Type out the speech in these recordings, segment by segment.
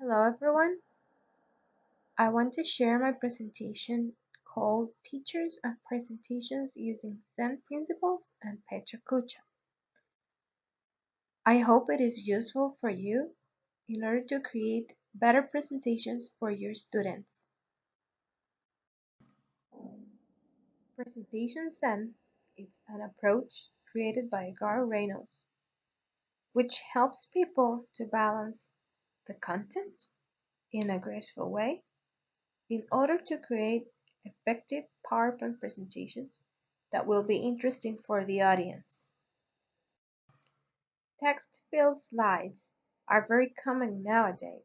Hello everyone. I want to share my presentation called Teachers of Presentations Using Zen Principles and Pecha Kucha. I hope it is useful for you in order to create better presentations for your students. Presentation Zen is an approach created by Gar Reynolds, which helps people to balance the content in a graceful way in order to create effective PowerPoint presentations that will be interesting for the audience. Text-filled slides are very common nowadays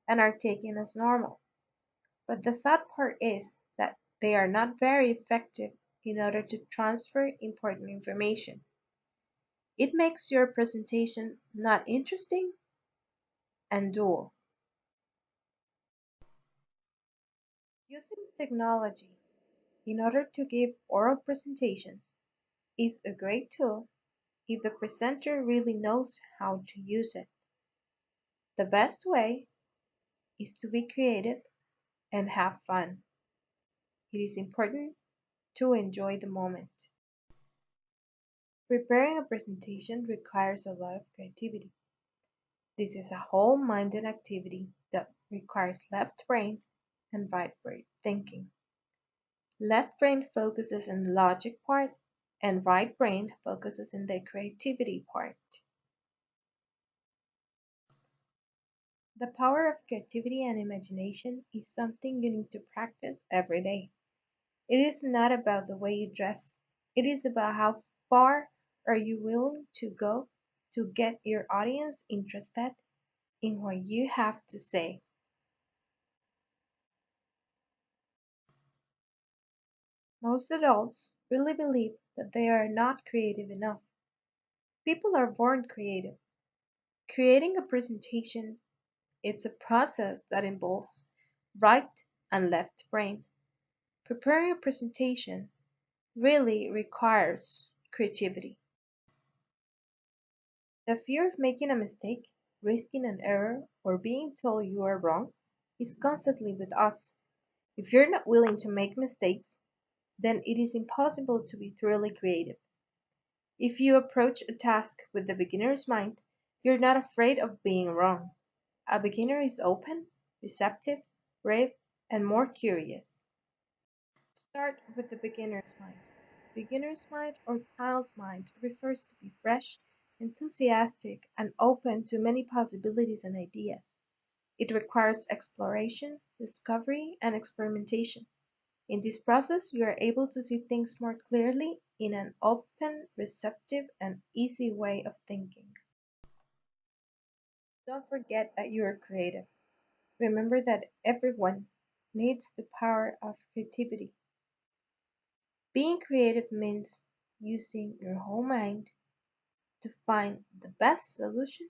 and are taken as normal, but the sad part is that they are not very effective in order to transfer important information. It makes your presentation not interesting and dull. Using technology in order to give oral presentations is a great tool if the presenter really knows how to use it. The best way is to be creative and have fun. It is important to enjoy the moment. Preparing a presentation requires a lot of creativity. This is a whole-minded activity that requires left brain and right brain thinking. Left brain focuses on the logic part and right brain focuses on the creativity part. The power of creativity and imagination is something you need to practice every day. It is not about the way you dress. It is about how far are you willing to go to get your audience interested in what you have to say. Most adults really believe that they are not creative enough. People are born creative. Creating a presentation, it's a process that involves right and left brain. Preparing a presentation really requires creativity. The fear of making a mistake, risking an error, or being told you are wrong is constantly with us. If you're not willing to make mistakes, then it is impossible to be truly creative. If you approach a task with the beginner's mind, you're not afraid of being wrong. A beginner is open, receptive, brave, and more curious. Start with the beginner's mind. Beginner's mind or child's mind refers to be fresh, enthusiastic, and open to many possibilities and ideas. It requires exploration, discovery, and experimentation. In this process, you are able to see things more clearly in an open, receptive, and easy way of thinking. Don't forget that you are creative. Remember that everyone needs the power of creativity. Being creative means using your whole mind to find the best solution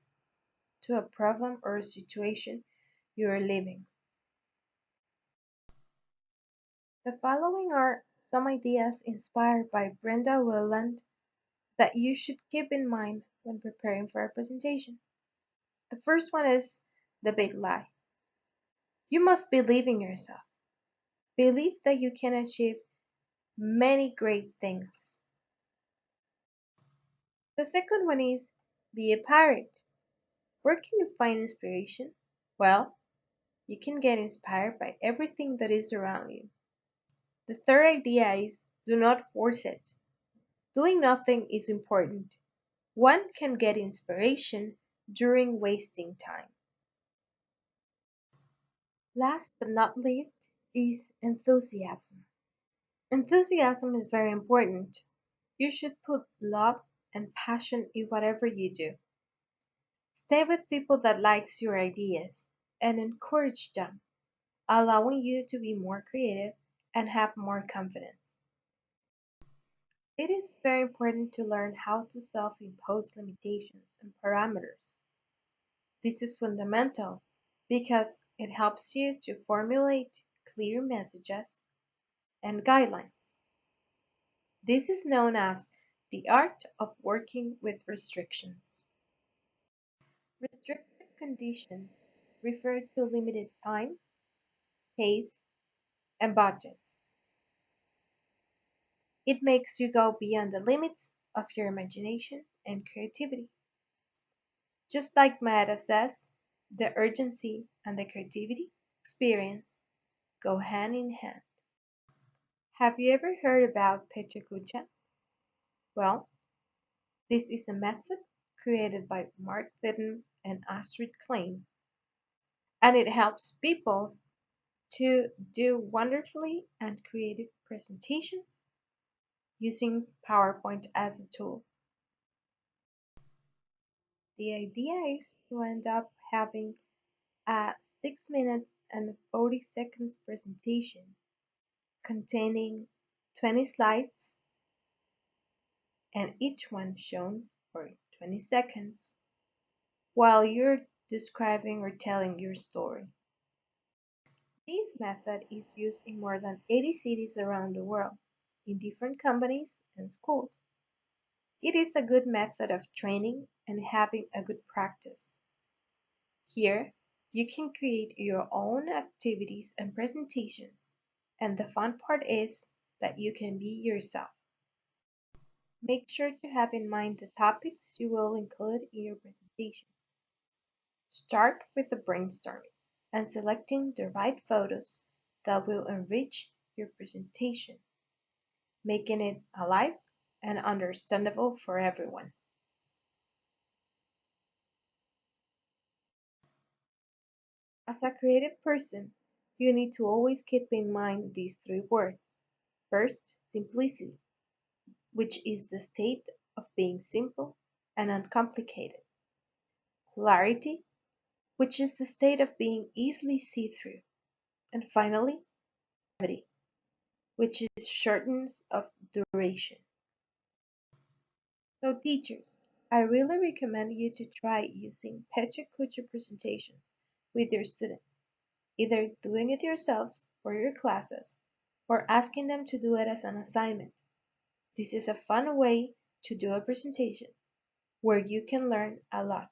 to a problem or a situation you are living. The following are some ideas inspired by Brenda Willand that you should keep in mind when preparing for a presentation. The first one is the big lie. You must believe in yourself. Believe that you can achieve many great things. The second one is be a pirate. Where can you find inspiration? Well, you can get inspired by everything that is around you. The third idea is do not force it. Doing nothing is important. One can get inspiration during wasting time. Last but not least is enthusiasm. Enthusiasm is very important. You should put love and passion in whatever you do. Stay with people that likes your ideas and encourage them, allowing you to be more creative and have more confidence. It is very important to learn how to self-impose limitations and parameters. This is fundamental because it helps you to formulate clear messages and guidelines. This is known as the art of working with restrictions. Restrictive conditions refer to limited time, space, and budget. It makes you go beyond the limits of your imagination and creativity. Just like Maeda says, the urgency and the creativity experience go hand in hand. Have you ever heard about Pecha Kucha? Well, this is a method created by Mark Litton and Astrid Klein, and it helps people to do wonderfully and creative presentations using PowerPoint as a tool. The idea is to end up having a 6 minutes and 40 seconds presentation containing 20 slides and each one shown for 20 seconds while you're describing or telling your story. This method is used in more than 80 cities around the world, in different companies and schools. It is a good method of training and having a good practice. Here, you can create your own activities and presentations, and the fun part is that you can be yourself. Make sure to have in mind the topics you will include in your presentation. Start with the brainstorming and selecting the right photos that will enrich your presentation, making it alive and understandable for everyone. As a creative person, you need to always keep in mind these three words. First, simplicity, which is the state of being simple and uncomplicated. Clarity, which is the state of being easily see-through. And finally, brevity, which is shortness of duration. So teachers, I really recommend you to try using Pecha Kucha presentations with your students, either doing it yourselves for your classes or asking them to do it as an assignment. This is a fun way to do a presentation where you can learn a lot.